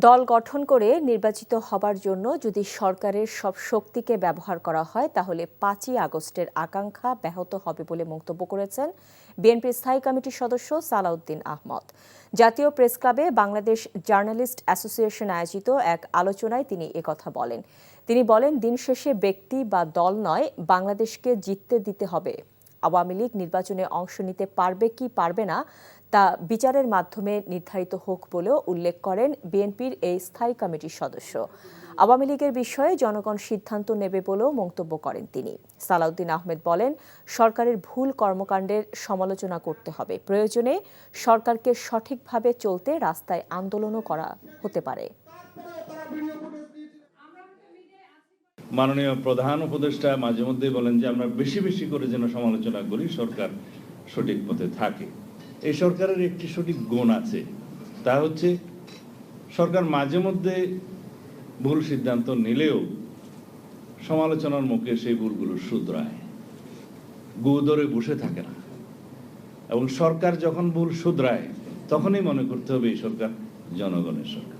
দল গঠন করে নির্বাচিত হবার জন্য যদি সরকারের সব শক্তিকে ব্যবহার করা হয় তাহলে ৫ই আগস্টের আকাঙ্ক্ষা ব্যাহত হবে বলে মন্তব্য করেছেন বিএনপির স্থায়ী কমিটির সদস্য সালাউদ্দিন আহমদ। জাতীয় প্রেসক্লাবে বাংলাদেশ জার্নালিস্ট অ্যাসোসিয়েশন আয়োজিত এক আলোচনায় তিনি একথা বলেন। তিনি বলেন, দিন শেষে ব্যক্তি বা দল নয়, বাংলাদেশকে জিততে দিতে হবে। আওয়ামী লীগ নির্বাচনে অংশ নিতে পারবে কি পারবে না তা বিচারের মাধ্যমে নির্ধারিত হোক বলেও উল্লেখ করেন বিএনপির এই স্থায়ী কমিটির সদস্য। আওয়ামী লীগের বিষয়ে জনগণ সিদ্ধান্ত নেবে বলেও মন্তব্য করেন তিনি। সালাউদ্দিন আহমেদ বলেন, সরকারের ভুল কর্মকাণ্ডের সমালোচনা করতে হবে, প্রয়োজনে সরকারকে সঠিকভাবে চলতে রাস্তায় আন্দোলনও করা হতে পারে। মাননীয় প্রধান উপদেষ্টা মাঝে মধ্যেই বলেন যে আমরা বেশি বেশি করে যেন সমালোচনা করি, সরকার সঠিক পথে থাকে। এই সরকারের একটি সঠিক গুণ আছে, তা হচ্ছে সরকার মাঝে মধ্যে ভুল সিদ্ধান্ত নিলেও সমালোচনার মুখে সেই ভুলগুলো শুধরায়, গু ধরে বসে থাকে না। এবং সরকার যখন ভুল শুধরায় তখনই মনে করতে হবে এই সরকার জনগণের সরকার।